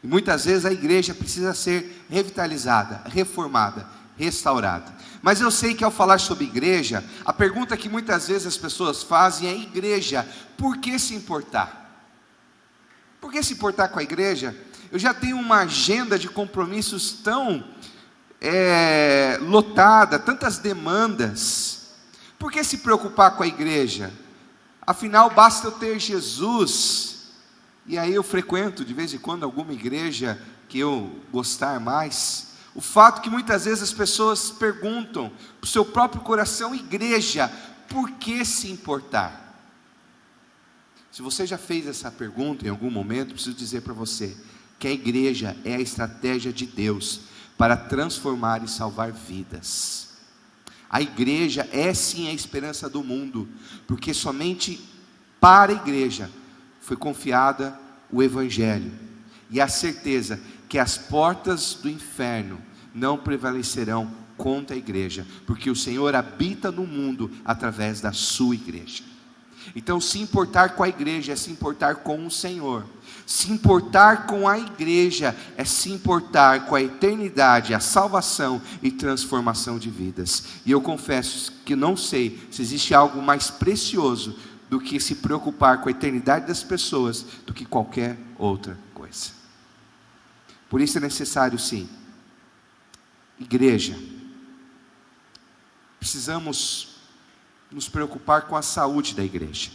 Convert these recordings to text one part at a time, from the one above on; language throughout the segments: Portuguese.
E muitas vezes a igreja precisa ser revitalizada, reformada, restaurada. Mas eu sei que ao falar sobre igreja, a pergunta que muitas vezes as pessoas fazem é: igreja, por que se importar? Por que se importar com a igreja? Eu já tenho uma agenda de compromissos tão lotada, tantas demandas. Por que se preocupar com a igreja? Afinal, basta eu ter Jesus. E aí eu frequento de vez em quando alguma igreja que eu gostar mais. O fato que muitas vezes as pessoas perguntam para o seu próprio coração: igreja, por que se importar? Se você já fez essa pergunta em algum momento, preciso dizer para você que a igreja é a estratégia de Deus para transformar e salvar vidas. A igreja é sim a esperança do mundo, porque somente para a igreja foi confiada o Evangelho, e a certeza que as portas do inferno não prevalecerão contra a igreja, porque o Senhor habita no mundo através da sua igreja. Então, se importar com a igreja é se importar com o Senhor. Se importar com a igreja é se importar com a eternidade, a salvação e transformação de vidas. E eu confesso que não sei se existe algo mais precioso do que se preocupar com a eternidade das pessoas, do que qualquer outra coisa. Por isso é necessário, sim, igreja, precisamos nos preocupar com a saúde da igreja.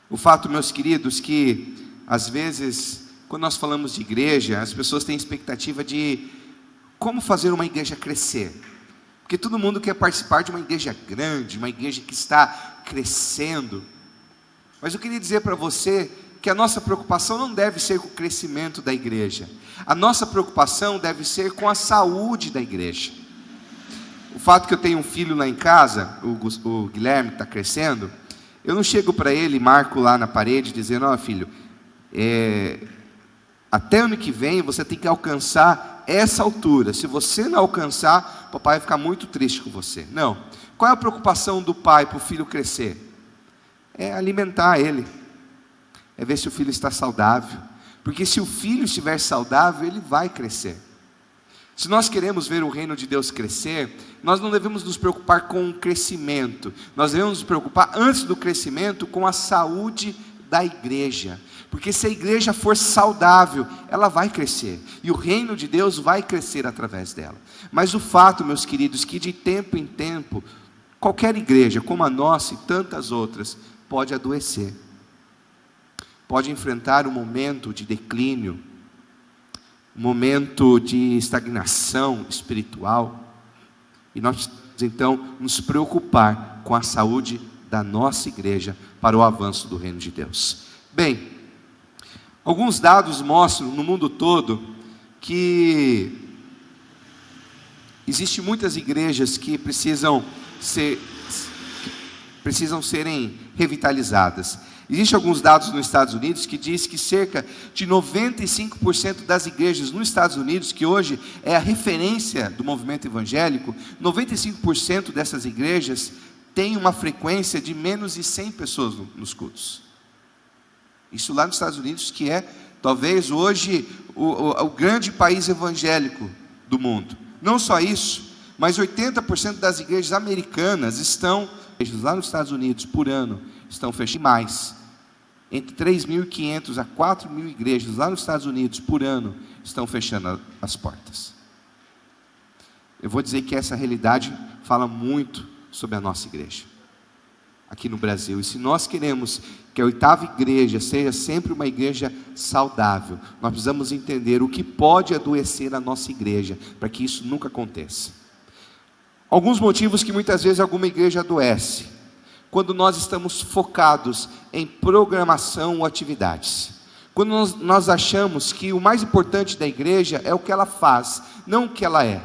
O fato, meus queridos, que às vezes, quando nós falamos de igreja, as pessoas têm expectativa de como fazer uma igreja crescer, porque todo mundo quer participar de uma igreja grande, uma igreja que está crescendo. Mas eu queria dizer para você que a nossa preocupação não deve ser com o crescimento da igreja. A nossa preocupação deve ser com a saúde da igreja. O fato que eu tenho um filho lá em casa, o Guilherme, que está crescendo, eu não chego para ele e marco lá na parede dizendo: ó, filho, até ano que vem você tem que alcançar essa altura. Se você não alcançar, o papai vai ficar muito triste com você. Não. Qual é a preocupação do pai para o filho crescer? É alimentar ele, é ver se o filho está saudável, porque se o filho estiver saudável, ele vai crescer. Se nós queremos ver o reino de Deus crescer, nós não devemos nos preocupar com o crescimento, nós devemos nos preocupar antes do crescimento com a saúde da igreja, porque se a igreja for saudável, ela vai crescer, e o reino de Deus vai crescer através dela. Mas o fato, meus queridos, que de tempo em tempo, qualquer igreja, como a nossa e tantas outras, pode adoecer, pode enfrentar um momento de declínio, um momento de estagnação espiritual, e nós precisamos então nos preocupar com a saúde da nossa igreja para o avanço do reino de Deus. Bem, alguns dados mostram no mundo todo que existem muitas igrejas que precisam serem revitalizadas. Existem alguns dados nos Estados Unidos que diz que cerca de 95% das igrejas nos Estados Unidos, que hoje é a referência do movimento evangélico, 95% dessas igrejas têm uma frequência de menos de 100 pessoas nos cultos. Isso lá nos Estados Unidos, que é talvez hoje o grande país evangélico do mundo. Não só isso, mas 80% das igrejas americanas estão, lá nos Estados Unidos, por ano, estão fechando mais. Entre 3.500 a 4.000 igrejas lá nos Estados Unidos, por ano, estão fechando as portas. Eu vou dizer que essa realidade fala muito sobre a nossa igreja, aqui no Brasil. E se nós queremos que a 8ª igreja seja sempre uma igreja saudável, nós precisamos entender o que pode adoecer a nossa igreja, para que isso nunca aconteça. Alguns motivos que muitas vezes alguma igreja adoece: quando nós estamos focados em programação ou atividades, quando nós achamos que o mais importante da igreja é o que ela faz, não o que ela é.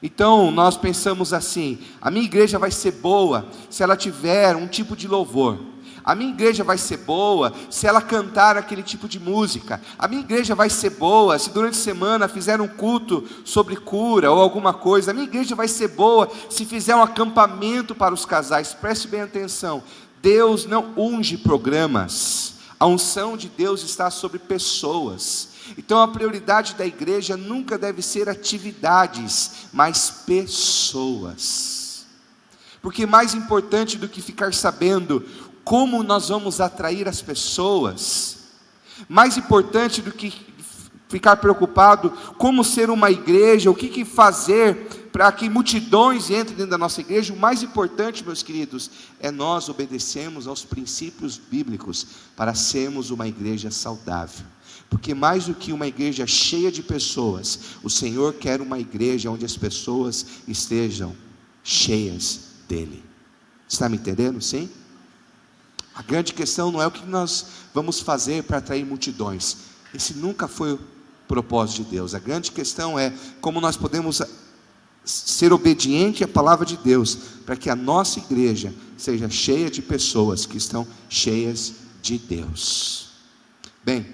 Então nós pensamos assim: a minha igreja vai ser boa se ela tiver um tipo de louvor, a minha igreja vai ser boa se ela cantar aquele tipo de música, a minha igreja vai ser boa se durante a semana fizer um culto sobre cura ou alguma coisa, a minha igreja vai ser boa se fizer um acampamento para os casais. Preste bem atenção, Deus não unge programas, A unção de Deus está sobre pessoas. Então a prioridade da igreja nunca deve ser atividades, mas pessoas. Porque mais importante do que ficar sabendo como nós vamos atrair as pessoas, mais importante do que ficar preocupado como ser uma igreja, o que fazer para que multidões entrem dentro da nossa igreja, o mais importante, meus queridos, é nós obedecermos aos princípios bíblicos para sermos uma igreja saudável. Porque mais do que uma igreja cheia de pessoas, o Senhor quer uma igreja onde as pessoas estejam cheias dele. Está me entendendo? Sim? A grande questão não é o que nós vamos fazer para atrair multidões. Esse nunca foi o propósito de Deus. A grande questão é como nós podemos ser obediente à palavra de Deus, para que a nossa igreja seja cheia de pessoas que estão cheias de Deus. Bem,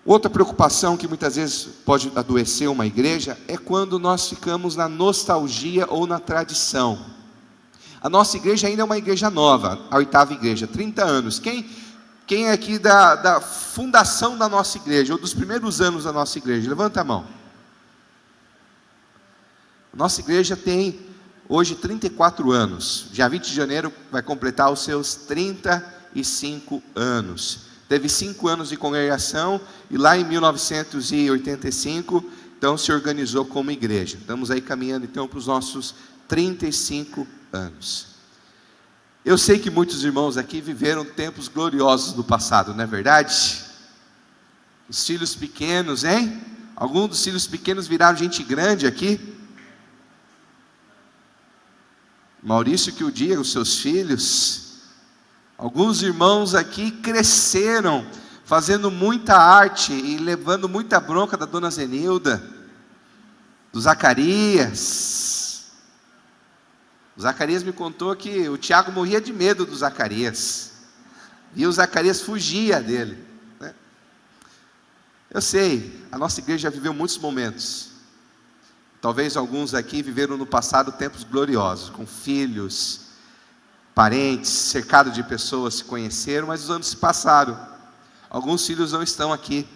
outra preocupação que muitas vezes pode adoecer uma igreja é quando nós ficamos na nostalgia ou na tradição. A nossa igreja ainda é uma igreja nova, a 8ª igreja, 30 anos. Quem é aqui da fundação da nossa igreja, ou dos primeiros anos da nossa igreja? Levanta a mão. Nossa igreja tem hoje 34 anos. Dia 20 de janeiro vai completar os seus 35 anos. Teve 5 anos de congregação e lá em 1985, então se organizou como igreja. Estamos aí caminhando então para os nossos 35 anos. Eu sei que muitos irmãos aqui viveram tempos gloriosos no passado, não é verdade? Os filhos pequenos, hein? Alguns dos filhos pequenos viraram gente grande aqui. Maurício que o diga, os seus filhos. Alguns irmãos aqui cresceram, fazendo muita arte e levando muita bronca da dona Zenilda, do Zacarias. O Zacarias me contou que o Tiago morria de medo do Zacarias, e o Zacarias fugia dele, né? Eu sei, a nossa igreja já viveu muitos momentos. Talvez alguns aqui viveram no passado tempos gloriosos, com filhos, parentes, cercado de pessoas se conheceram, mas os anos se passaram. Alguns filhos não estão aqui.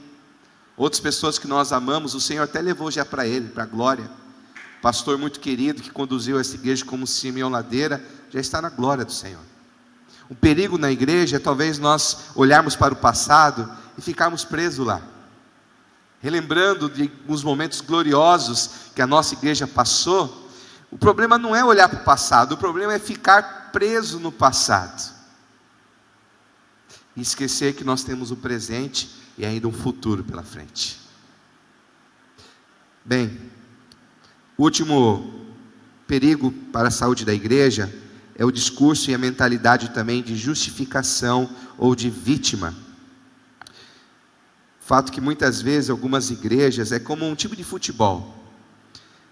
Outras pessoas que nós amamos, o Senhor até levou já para ele, para a glória. Pastor muito querido que conduziu essa igreja como Simeão Ladeira, já está na glória do Senhor. O perigo na igreja é talvez nós olharmos para o passado e ficarmos presos lá, relembrando de alguns momentos gloriosos que a nossa igreja passou. O problema não é olhar para o passado, o problema é ficar preso no passado e esquecer que nós temos o presente e ainda um futuro pela frente. Bem, o último perigo para a saúde da igreja é o discurso e a mentalidade também de justificação ou de vítima. Fato que muitas vezes algumas igrejas é como um time de futebol.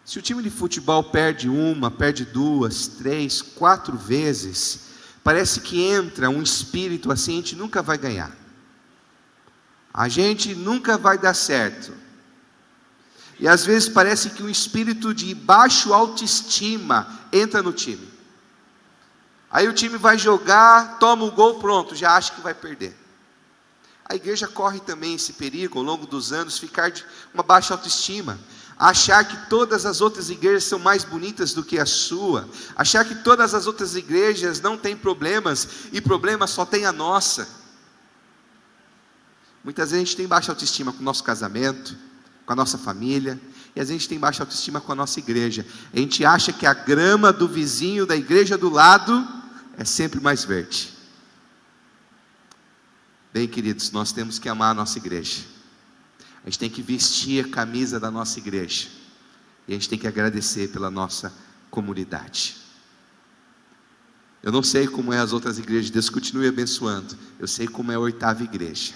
Se o time de futebol perde uma, perde 2, 3, 4 vezes, parece que entra um espírito assim, a gente nunca vai ganhar. A gente nunca vai dar certo. E às vezes parece que um espírito de baixo autoestima entra no time. Aí o time vai jogar, toma o gol, pronto, já acha que vai perder. A igreja corre também esse perigo, ao longo dos anos, ficar de uma baixa autoestima, achar que todas as outras igrejas são mais bonitas do que a sua, achar que todas as outras igrejas não têm problemas, e problema só tem a nossa. Muitas vezes a gente tem baixa autoestima com o nosso casamento, com a nossa família, e às vezes a gente tem baixa autoestima com a nossa igreja. A gente acha que a grama do vizinho da igreja do lado é sempre mais verde. Bem, queridos, nós temos que amar a nossa igreja. A gente tem que vestir a camisa da nossa igreja. E a gente tem que agradecer pela nossa comunidade. Eu não sei como é as outras igrejas, Deus continue abençoando. Eu sei como é a 8ª igreja.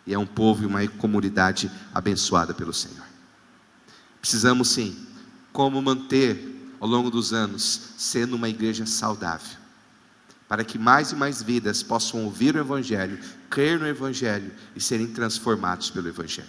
E é um povo e uma comunidade abençoada pelo Senhor. Precisamos sim, como manter ao longo dos anos, sendo uma igreja saudável, para que mais e mais vidas possam ouvir o Evangelho, crer no Evangelho e serem transformados pelo Evangelho.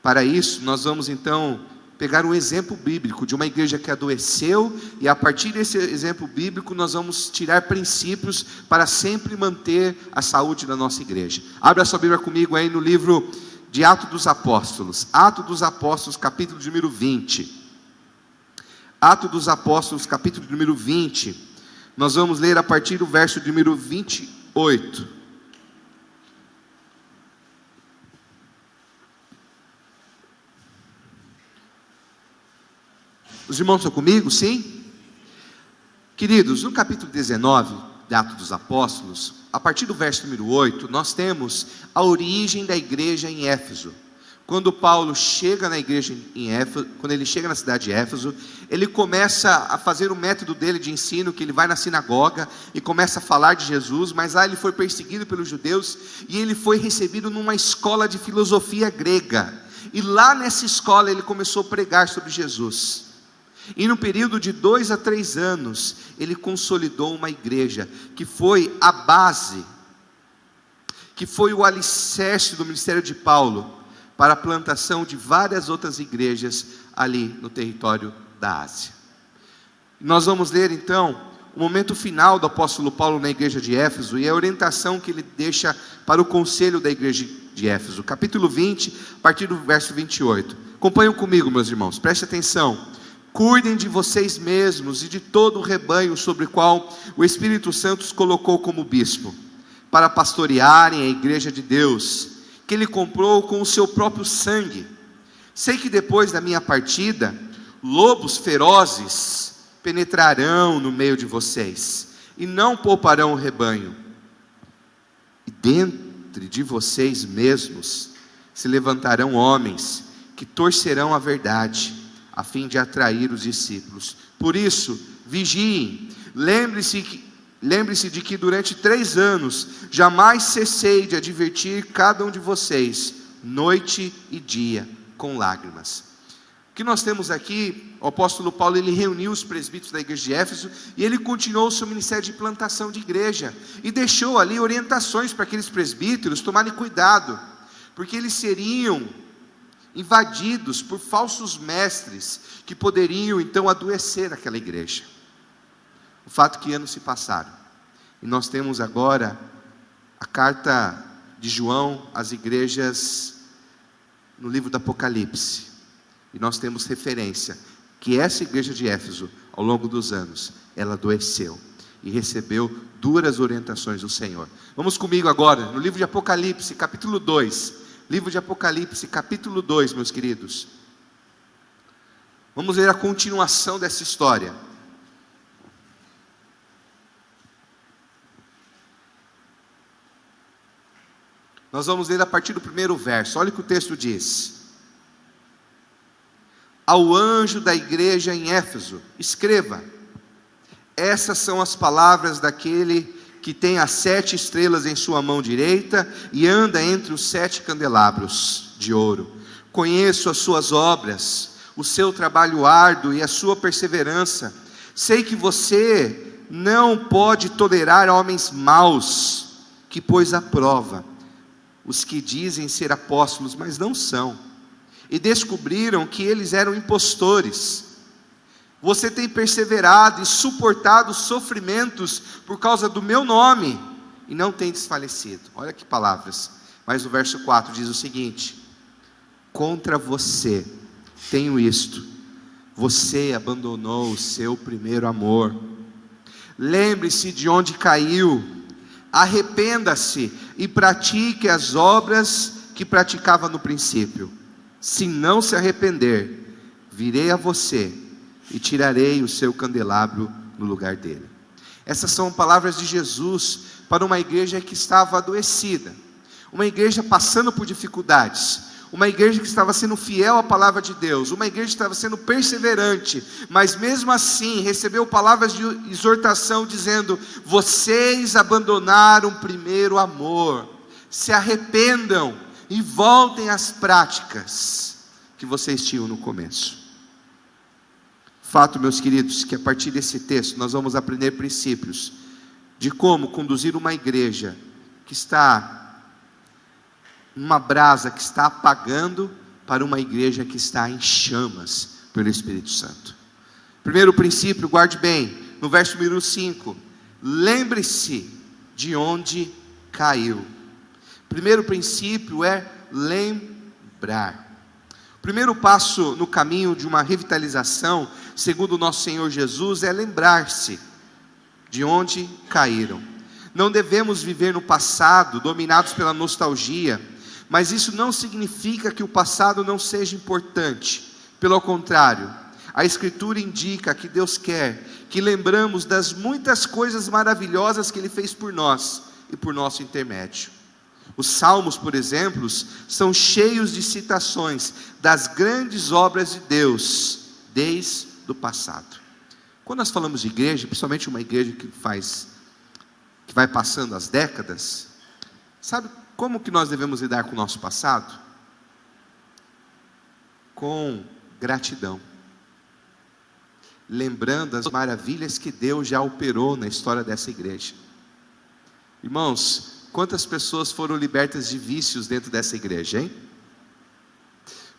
Para isso, nós vamos então pegar um exemplo bíblico de uma igreja que adoeceu, e a partir desse exemplo bíblico nós vamos tirar princípios para sempre manter a saúde da nossa igreja. Abra a sua Bíblia comigo aí no livro de Atos dos Apóstolos, Atos dos Apóstolos, capítulo de número 20. Atos dos Apóstolos, capítulo de número 20, nós vamos ler a partir do verso de número 28. Os irmãos estão comigo? Sim? Queridos, no capítulo 19 de Atos dos Apóstolos, a partir do verso número 8, nós temos a origem da igreja em Éfeso. Quando Paulo chega na igreja em Éfeso, quando ele chega na cidade de Éfeso, ele começa a fazer o método dele de ensino, que ele vai na sinagoga e começa a falar de Jesus, mas lá ele foi perseguido pelos judeus e ele foi recebido numa escola de filosofia grega. E lá nessa escola ele começou a pregar sobre Jesus. E no período de 2 a 3 anos, ele consolidou uma igreja, que foi a base, que foi o alicerce do ministério de Paulo, para a plantação de várias outras igrejas ali no território da Ásia. Nós vamos ler então o momento final do apóstolo Paulo na igreja de Éfeso, e a orientação que ele deixa para o conselho da igreja de Éfeso, capítulo 20, a partir do verso 28. Acompanhem comigo, meus irmãos, preste atenção. Cuidem de vocês mesmos e de todo o rebanho sobre o qual o Espírito Santo os colocou como bispo, para pastorearem a igreja de Deus, que ele comprou com o seu próprio sangue. Sei que depois da minha partida, lobos ferozes penetrarão no meio de vocês, e não pouparão o rebanho. E dentre de vocês mesmos se levantarão homens que torcerão a verdade, a fim de atrair os discípulos. Por isso, vigiem, lembre-se de que durante 3 anos, jamais cessei de advertir cada um de vocês, noite e dia, com lágrimas. O que nós temos aqui, o apóstolo Paulo, ele reuniu os presbíteros da igreja de Éfeso, e ele continuou o seu ministério de plantação de igreja, e deixou ali orientações para aqueles presbíteros tomarem cuidado, porque eles seriam invadidos por falsos mestres, que poderiam então adoecer aquela igreja. O fato é que anos se passaram, e nós temos agora a carta de João às igrejas no livro do Apocalipse, e nós temos referência que essa igreja de Éfeso, ao longo dos anos, ela adoeceu e recebeu duras orientações do Senhor. Vamos comigo agora no livro de Apocalipse, capítulo 2. Livro de Apocalipse, capítulo 2, meus queridos. Vamos ler a continuação dessa história. Nós vamos ler a partir do primeiro verso. Olha o que o texto diz. Ao anjo da igreja em Éfeso, escreva: essas são as palavras daquele que tem as 7 estrelas em sua mão direita e anda entre os 7 candelabros de ouro. Conheço as suas obras, o seu trabalho árduo e a sua perseverança. Sei que você não pode tolerar homens maus, que pôs à prova os que dizem ser apóstolos, mas não são, e descobriram que eles eram impostores. Você tem perseverado e suportado sofrimentos por causa do meu nome, e não tem desfalecido. Olha que palavras. Mas o verso 4 diz o seguinte: contra você tenho isto: você abandonou o seu primeiro amor. Lembre-se de onde caiu, arrependa-se e pratique as obras que praticava no princípio. Se não se arrepender, virei a você e tirarei o seu candelabro no lugar dele. Essas são palavras de Jesus para uma igreja que estava adoecida, uma igreja passando por dificuldades, uma igreja que estava sendo fiel à palavra de Deus, uma igreja que estava sendo perseverante, mas mesmo assim recebeu palavras de exortação dizendo: vocês abandonaram o primeiro amor, se arrependam e voltem às práticas que vocês tinham no começo. Fato, meus queridos, que a partir desse texto nós vamos aprender princípios de como conduzir uma igreja que está numa brasa que está apagando, para uma igreja que está em chamas pelo Espírito Santo. Primeiro princípio, guarde bem, no verso número 5, lembre-se de onde caiu. Primeiro princípio é lembrar. O primeiro passo no caminho de uma revitalização, segundo o nosso Senhor Jesus, é lembrar-se de onde caíram. Não devemos viver no passado, dominados pela nostalgia, mas isso não significa que o passado não seja importante. Pelo contrário, a Escritura indica que Deus quer que lembramos das muitas coisas maravilhosas que Ele fez por nós e por nosso intermédio. Os Salmos, por exemplo, são cheios de citações das grandes obras de Deus, desde o passado. Quando nós falamos de igreja, principalmente uma igreja que vai passando as décadas, sabe como que nós devemos lidar com o nosso passado? Com gratidão. Lembrando as maravilhas que Deus já operou na história dessa igreja. Irmãos, quantas pessoas foram libertas de vícios dentro dessa igreja, hein?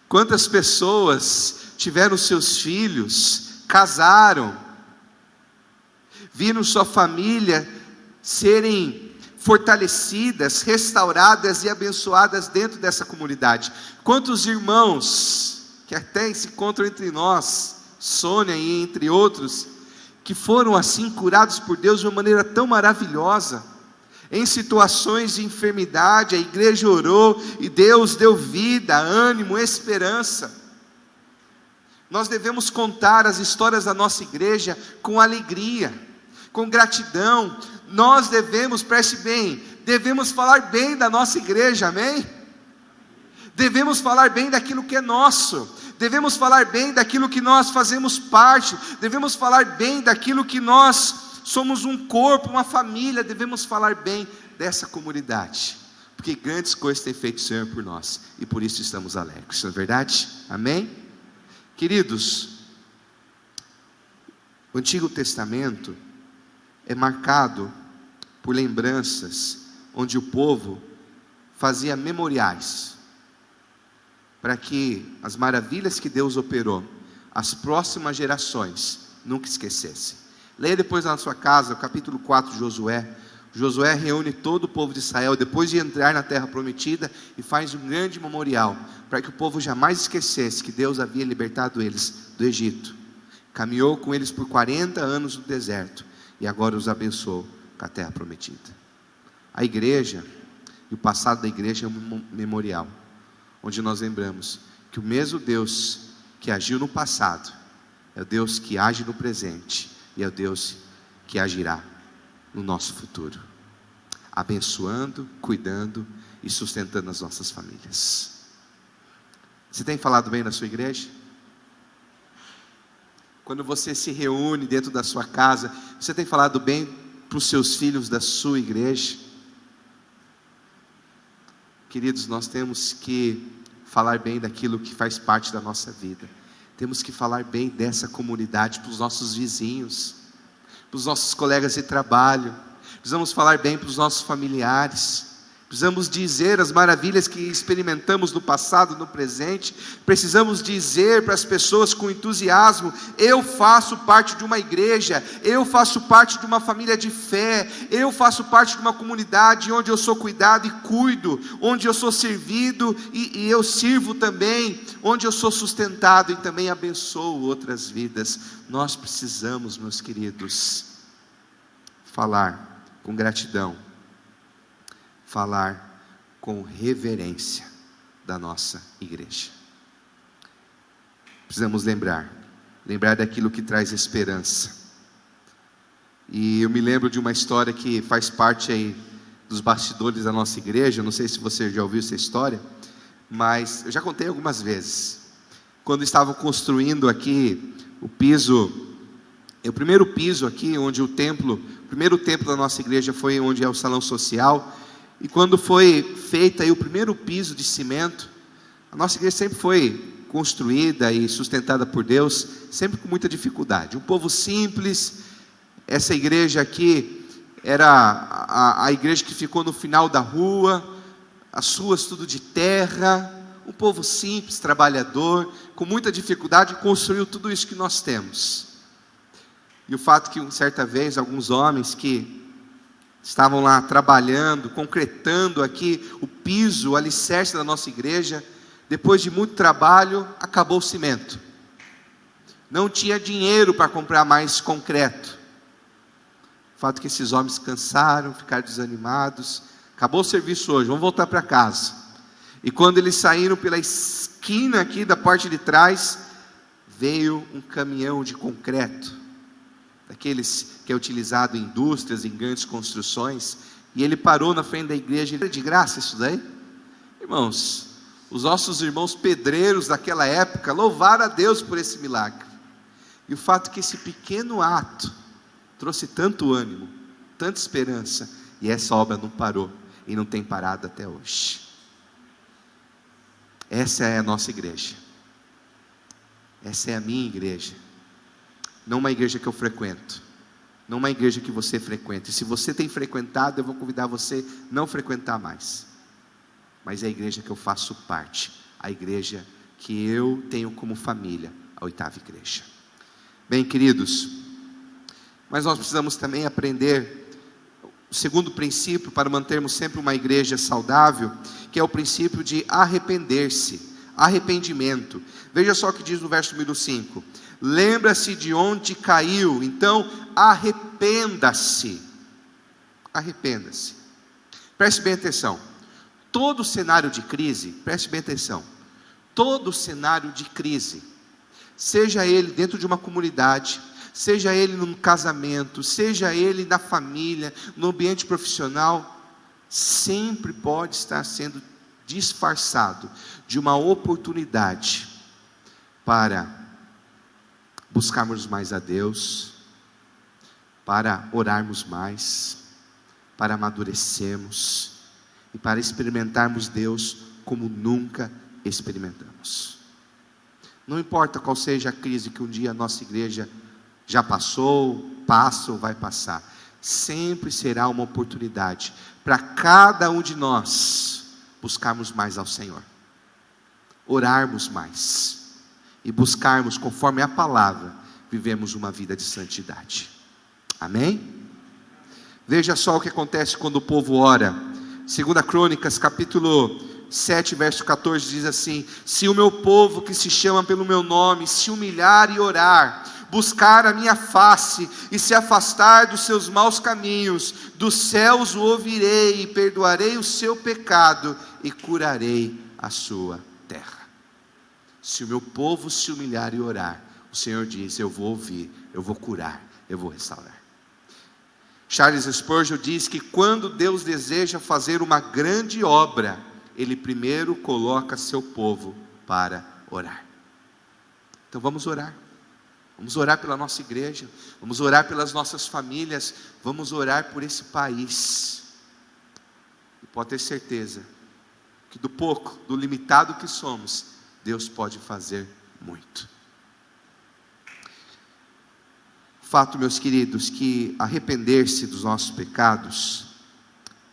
Quantas pessoas tiveram seus filhos, casaram, viram sua família serem fortalecidas, restauradas e abençoadas dentro dessa comunidade. Quantos irmãos que até se encontram entre nós, Sônia e entre outros, que foram assim curados por Deus de uma maneira tão maravilhosa. Em situações de enfermidade, a igreja orou e Deus deu vida, ânimo, esperança. Nós devemos contar as histórias da nossa igreja com alegria, com gratidão. Nós devemos, preste bem, devemos falar bem da nossa igreja, amém? Devemos falar bem daquilo que é nosso, devemos falar bem daquilo que nós fazemos parte, devemos falar bem daquilo que nós somos um corpo, uma família, devemos falar bem dessa comunidade, porque grandes coisas tem feito o Senhor por nós, e por isso estamos alegres, não é verdade? Amém? Queridos, o Antigo Testamento é marcado por lembranças, onde o povo fazia memoriais, para que as maravilhas que Deus operou, as próximas gerações nunca esquecessem. Leia depois na sua casa, o capítulo 4 de Josué. Josué reúne todo o povo de Israel, depois de entrar na terra prometida, e faz um grande memorial, para que o povo jamais esquecesse que Deus havia libertado eles do Egito. Caminhou com eles por 40 anos no deserto, e agora os abençoou com a terra prometida. A igreja, e o passado da igreja é um memorial, onde nós lembramos que o mesmo Deus que agiu no passado, é o Deus que age no presente, e é o Deus que agirá no nosso futuro, abençoando, cuidando e sustentando as nossas famílias. Você tem falado bem da sua igreja? Quando você se reúne dentro da sua casa, você tem falado bem para os seus filhos da sua igreja? Queridos, nós temos que falar bem daquilo que faz parte da nossa vida. Temos que falar bem dessa comunidade para os nossos vizinhos, para os nossos colegas de trabalho. Precisamos falar bem para os nossos familiares. Precisamos dizer as maravilhas que experimentamos no passado, no presente. Precisamos dizer para as pessoas com entusiasmo: eu faço parte de uma igreja, eu faço parte de uma família de fé, eu faço parte de uma comunidade onde eu sou cuidado e cuido, onde eu sou servido e eu sirvo também, onde eu sou sustentado e também abençoo outras vidas. Nós precisamos, meus queridos, falar com gratidão, falar com reverência da nossa igreja. Precisamos lembrar daquilo que traz esperança. E eu me lembro de uma história que faz parte aí dos bastidores da nossa igreja. Não sei se você já ouviu essa história, mas eu já contei algumas vezes. Quando estavam construindo aqui o primeiro piso aqui, onde o primeiro templo da nossa igreja foi onde é o salão social. E quando foi feito aí o primeiro piso de cimento, a nossa igreja sempre foi construída e sustentada por Deus, sempre com muita dificuldade. Um povo simples. Essa igreja aqui era a igreja que ficou no final da rua, as ruas tudo de terra, um povo simples, trabalhador, com muita dificuldade, construiu tudo isso que nós temos. E o fato que, certa vez, alguns homens que estavam lá trabalhando, concretando aqui o piso, o alicerce da nossa igreja, depois de muito trabalho, acabou o cimento. Não tinha dinheiro para comprar mais concreto. O fato que esses homens cansaram, ficaram desanimados. Acabou o serviço hoje, vamos voltar para casa. E quando eles saíram pela esquina aqui da parte de trás, veio um caminhão de concreto, daqueles que é utilizado em indústrias, em grandes construções, e ele parou na frente da igreja. De graça isso daí? Irmãos, os nossos irmãos pedreiros daquela época louvaram a Deus por esse milagre. E o fato que esse pequeno ato trouxe tanto ânimo, tanta esperança, e essa obra não parou, e não tem parado até hoje. Essa é a nossa igreja. Essa é a minha igreja. Não uma igreja que eu frequento, não uma igreja que você frequenta. E se você tem frequentado, eu vou convidar você a não frequentar mais. Mas é a igreja que eu faço parte, a igreja que eu tenho como família, a oitava igreja. Bem, queridos, mas nós precisamos também aprender o segundo princípio para mantermos sempre uma igreja saudável, que é o princípio de arrepender-se, arrependimento. Veja só o que diz no verso número 5: lembra-se de onde caiu, então arrependa-se. Arrependa-se. Preste bem atenção. Todo cenário de crise, preste bem atenção, todo cenário de crise, seja ele dentro de uma comunidade, seja ele num casamento, seja ele na família, no ambiente profissional, sempre pode estar sendo disfarçado de uma oportunidade para buscarmos mais a Deus, para orarmos mais, para amadurecermos e para experimentarmos Deus como nunca experimentamos. Não importa qual seja a crise que um dia a nossa igreja já passou, passa ou vai passar, sempre será uma oportunidade para cada um de nós buscarmos mais ao Senhor, orarmos mais e buscarmos, conforme a palavra, vivemos uma vida de santidade. Amém? Veja só o que acontece quando o povo ora. 2 Crônicas, capítulo 7, verso 14, diz assim: se o meu povo que se chama pelo meu nome se humilhar e orar, buscar a minha face e se afastar dos seus maus caminhos, dos céus o ouvirei e perdoarei o seu pecado e curarei a sua terra. Se o meu povo se humilhar e orar, o Senhor diz: eu vou ouvir, eu vou curar, eu vou restaurar. Charles Spurgeon diz que quando Deus deseja fazer uma grande obra, Ele primeiro coloca seu povo para orar. Então vamos orar. Vamos orar pela nossa igreja, vamos orar pelas nossas famílias, vamos orar por esse país. E pode ter certeza que do pouco, do limitado que somos, Deus pode fazer muito. Fato, meus queridos, que arrepender-se dos nossos pecados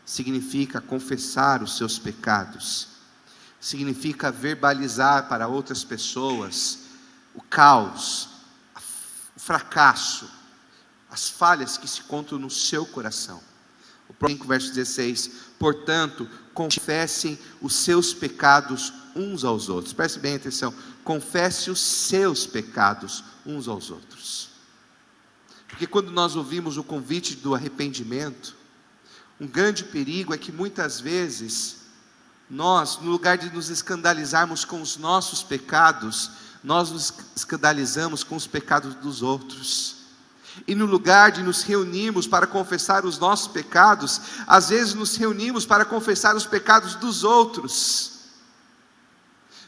significa confessar os seus pecados, significa verbalizar para outras pessoas o caos, o fracasso, as falhas que se encontram no seu coração. O 5 verso 16: portanto, confessem os seus pecados uns aos outros. Preste bem atenção, confesse os seus pecados uns aos outros. Porque quando nós ouvimos o convite do arrependimento, um grande perigo é que muitas vezes nós, no lugar de nos escandalizarmos com os nossos pecados, nós nos escandalizamos com os pecados dos outros. E no lugar de nos reunirmos para confessar os nossos pecados, às vezes nos reunimos para confessar os pecados dos outros.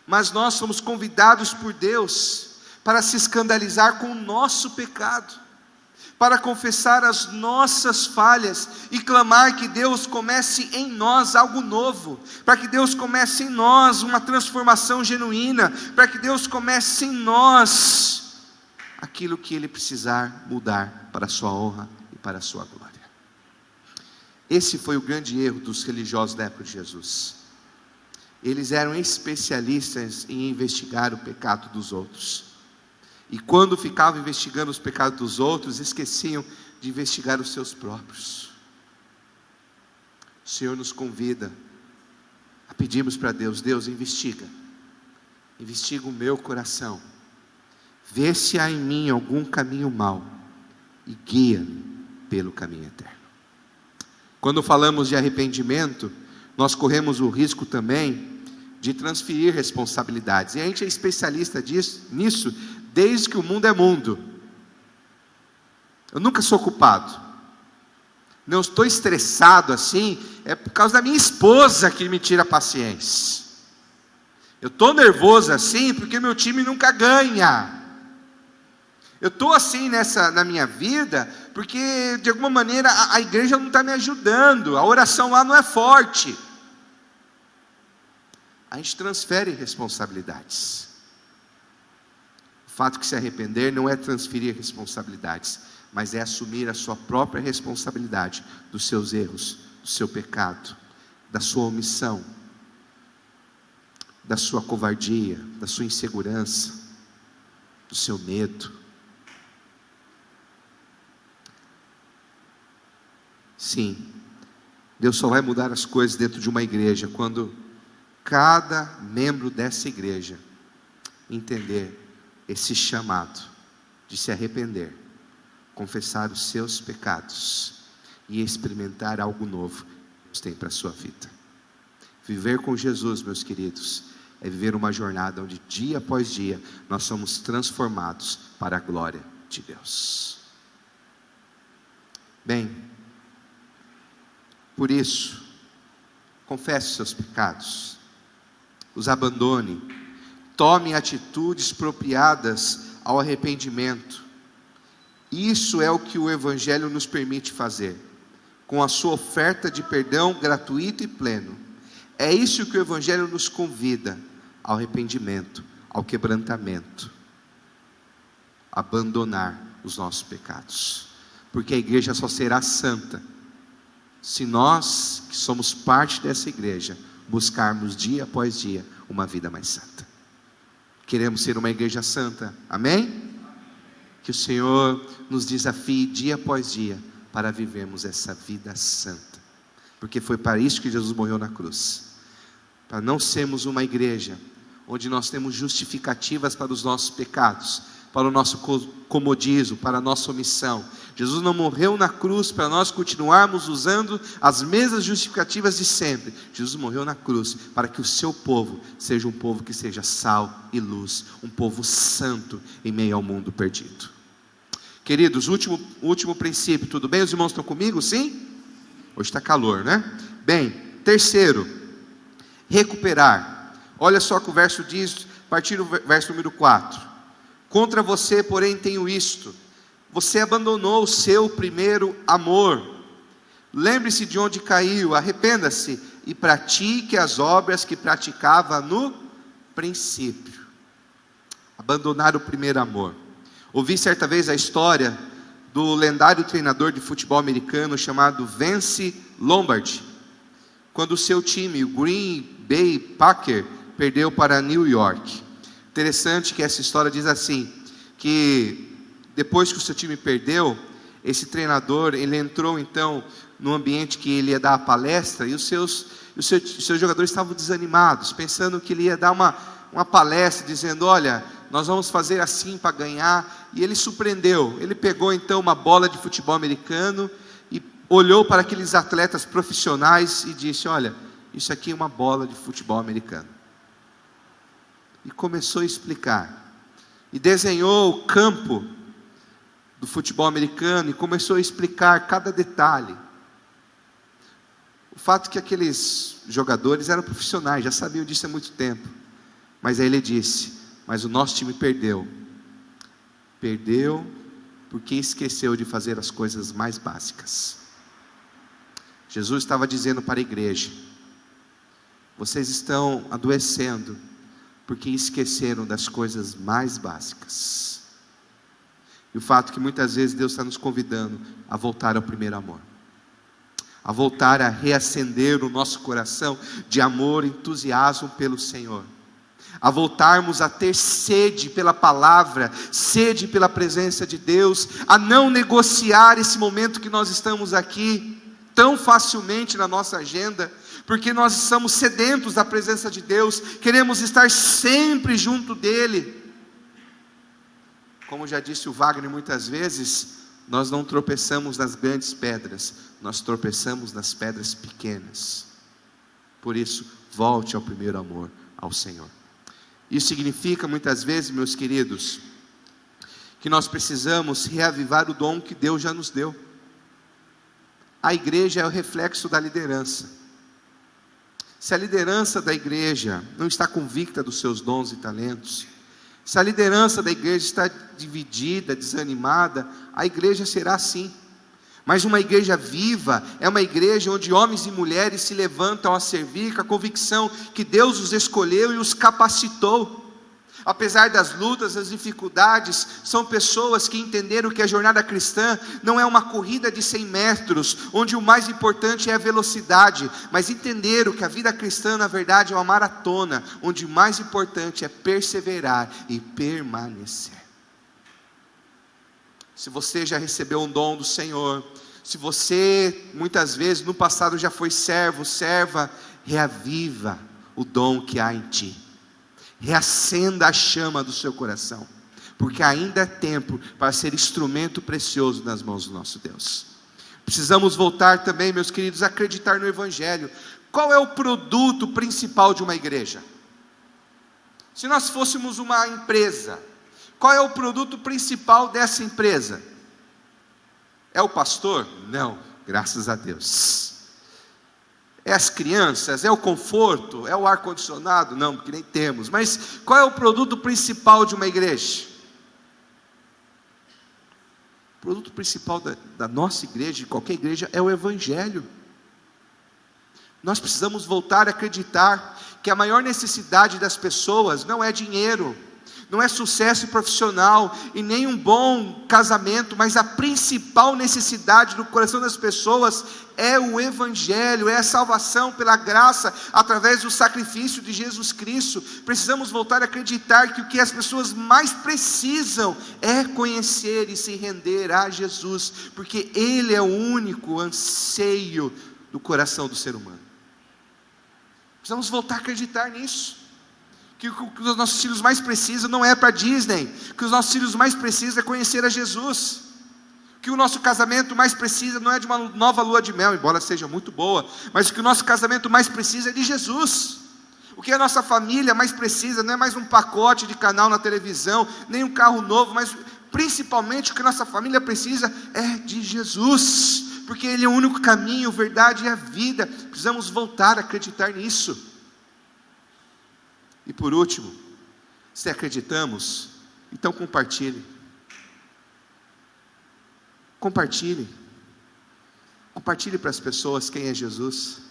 Mas nós somos convidados por Deus para se escandalizar com o nosso pecado, para confessar as nossas falhas e clamar que Deus comece em nós algo novo, para que Deus comece em nós uma transformação genuína, para que Deus comece em nós aquilo que Ele precisar mudar para a sua honra e para a sua glória. Esse foi o grande erro dos religiosos da época de Jesus. eles eram especialistas em investigar o pecado dos outros. E quando ficavam investigando os pecados dos outros, esqueciam de investigar os seus próprios. O Senhor nos convida a pedirmos para Deus: Deus, investiga o meu coração, vê se há em mim algum caminho mau e guia-me pelo caminho eterno. Quando falamos de arrependimento, nós corremos o risco também de transferir responsabilidades, e a gente é especialista nisso desde que o mundo é mundo. Eu nunca sou culpado, não estou estressado assim, é por causa da minha esposa que me tira a paciência. Eu estou nervoso assim porque meu time nunca ganha. Eu estou assim na minha vida porque de alguma maneira a igreja não está me ajudando, a oração lá não é forte. A gente transfere responsabilidades. O fato que se arrepender não é transferir responsabilidades, mas é assumir a sua própria responsabilidade dos seus erros, do seu pecado, da sua omissão, da sua covardia, da sua insegurança, do seu medo. Sim, Deus só vai mudar as coisas dentro de uma igreja quando cada membro dessa igreja entender esse chamado de se arrepender, confessar os seus pecados e experimentar algo novo que Deus tem para a sua vida. Viver com Jesus, meus queridos, é viver uma jornada onde dia após dia nós somos transformados para a glória de Deus. Bem, por isso, confesse os seus pecados, os abandone, tome atitudes apropriadas ao arrependimento. Isso é o que o Evangelho nos permite fazer, com a sua oferta de perdão gratuito e pleno. É isso que o Evangelho nos convida: ao arrependimento, ao quebrantamento, abandonar os nossos pecados, porque a igreja só será santa se nós, que somos parte dessa igreja, buscarmos dia após dia uma vida mais santa. Queremos ser uma igreja santa, amém? Que o Senhor nos desafie dia após dia para vivermos essa vida santa, porque foi para isso que Jesus morreu na cruz, para não sermos uma igreja onde nós temos justificativas para os nossos pecados, para o nosso comodismo, para a nossa omissão. Jesus não morreu na cruz para nós continuarmos usando as mesmas justificativas de sempre. Jesus morreu na cruz para que o seu povo seja um povo que seja sal e luz, um povo santo em meio ao mundo perdido. Queridos, último princípio, tudo bem? Os irmãos estão comigo, sim? Hoje está calor, né? Bem, terceiro, recuperar. Olha só o que o verso diz, a partir do verso número 4. Contra você, porém, tenho isto: você abandonou o seu primeiro amor. Lembre-se de onde caiu, arrependa-se e pratique as obras que praticava no princípio. Abandonar o primeiro amor. Ouvi certa vez a história do lendário treinador de futebol americano chamado Vince Lombardi, quando o seu time, o Green Bay Packers, perdeu para New York. Interessante que essa história diz assim, que depois que o seu time perdeu, esse treinador, ele entrou então no ambiente que ele ia dar a palestra, e os seus jogadores estavam desanimados, pensando que ele ia dar uma palestra, dizendo: olha, nós vamos fazer assim para ganhar. E ele surpreendeu, ele pegou então uma bola de futebol americano, e olhou para aqueles atletas profissionais e disse: olha, isso aqui é uma bola de futebol americano. E começou a explicar, e desenhou o campo do futebol americano, e começou a explicar cada detalhe. O fato é que aqueles jogadores eram profissionais, já sabiam disso há muito tempo, mas aí ele disse: mas o nosso time perdeu porque esqueceu de fazer as coisas mais básicas. Jesus estava dizendo para a igreja: vocês estão adoecendo porque esqueceram das coisas mais básicas. E o fato é que muitas vezes Deus está nos convidando a voltar ao primeiro amor, a voltar a reacender o nosso coração de amor e entusiasmo pelo Senhor, a voltarmos a ter sede pela palavra, sede pela presença de Deus, a não negociar esse momento que nós estamos aqui tão facilmente na nossa agenda, porque nós estamos sedentos da presença de Deus, queremos estar sempre junto dEle. Como já disse o Wagner muitas vezes, nós não tropeçamos nas grandes pedras, nós tropeçamos nas pedras pequenas. Por isso, volte ao primeiro amor, ao Senhor. Isso significa muitas vezes, meus queridos, que nós precisamos reavivar o dom que Deus já nos deu. A igreja é o reflexo da liderança. Se a liderança da igreja não está convicta dos seus dons e talentos, se a liderança da igreja está dividida, desanimada, a igreja será assim. Mas uma igreja viva é uma igreja onde homens e mulheres se levantam a servir com a convicção que Deus os escolheu e os capacitou. Apesar das lutas, das dificuldades, são pessoas que entenderam que a jornada cristã não é uma corrida de 100 metros, onde o mais importante é a velocidade, mas entenderam que a vida cristã na verdade é uma maratona, onde o mais importante é perseverar e permanecer. Se você já recebeu um dom do Senhor, se você muitas vezes no passado já foi servo, serva, reaviva o dom que há em ti. Reacenda a chama do seu coração, porque ainda é tempo para ser instrumento precioso nas mãos do nosso Deus. Precisamos voltar também, meus queridos, a acreditar no Evangelho. Qual é o produto principal de uma igreja? Se nós fôssemos uma empresa, qual é o produto principal dessa empresa? É o pastor? Não, graças a Deus. É as crianças? É o conforto? É o ar-condicionado? Não, porque nem temos. Mas qual é o produto principal de uma igreja? O produto principal da nossa igreja, de qualquer igreja, é o Evangelho. Nós precisamos voltar a acreditar que a maior necessidade das pessoas não é dinheiro, não é sucesso profissional e nem um bom casamento, mas a principal necessidade do coração das pessoas é o Evangelho, é a salvação pela graça, através do sacrifício de Jesus Cristo. Precisamos voltar a acreditar que o que as pessoas mais precisam é conhecer e se render a Jesus, porque Ele é o único anseio do coração do ser humano. Precisamos voltar a acreditar nisso. Que o que os nossos filhos mais precisam não é para Disney, que os nossos filhos mais precisam é conhecer a Jesus, que o nosso casamento mais precisa não é de uma nova lua de mel, embora seja muito boa, mas o que o nosso casamento mais precisa é de Jesus. O que a nossa família mais precisa não é mais um pacote de canal na televisão, nem um carro novo, mas principalmente o que a nossa família precisa é de Jesus, porque Ele é o único caminho, verdade e a vida. Precisamos voltar a acreditar nisso. E por último, se acreditamos, então compartilhe. Compartilhe para as pessoas quem é Jesus,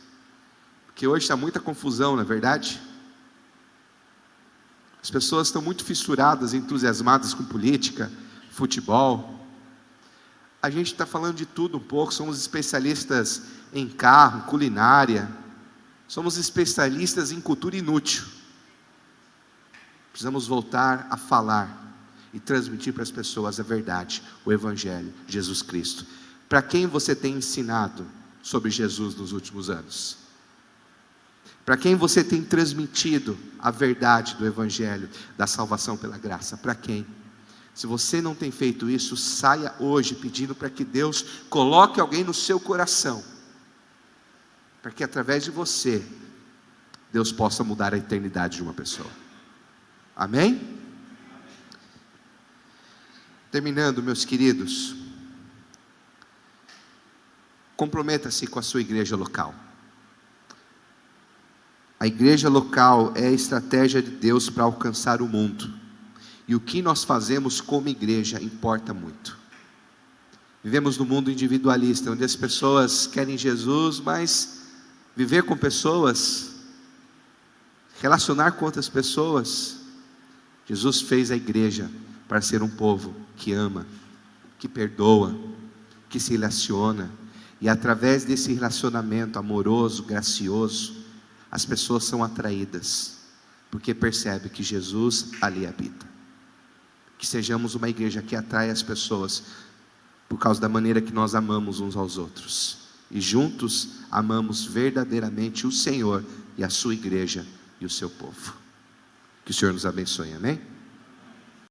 porque hoje está muita confusão, não é verdade? As pessoas estão muito fissuradas, entusiasmadas com política, futebol. A gente está falando de tudo um pouco, somos especialistas em carro, culinária, somos especialistas em cultura inútil. Precisamos voltar a falar e transmitir para as pessoas a verdade, o Evangelho, Jesus Cristo. Para quem você tem ensinado sobre Jesus nos últimos anos? Para quem você tem transmitido a verdade do Evangelho, da salvação pela graça? Para quem? Se você não tem feito isso, saia hoje pedindo para que Deus coloque alguém no seu coração, para que através de você, Deus possa mudar a eternidade de uma pessoa. Amém? Terminando, meus queridos, comprometa-se com a sua igreja local. A igreja local é a estratégia de Deus para alcançar o mundo, e o que nós fazemos como igreja importa muito. Vivemos num mundo individualista, onde as pessoas querem Jesus, mas viver com pessoas, relacionar com outras pessoas. Jesus fez a igreja para ser um povo que ama, que perdoa, que se relaciona, E através desse relacionamento amoroso, gracioso, as pessoas são atraídas, porque percebem que Jesus ali habita. Que sejamos uma igreja que atrai as pessoas por causa da maneira que nós amamos uns aos outros. E juntos amamos verdadeiramente o Senhor e a sua igreja e o seu povo. Que o Senhor nos abençoe, amém?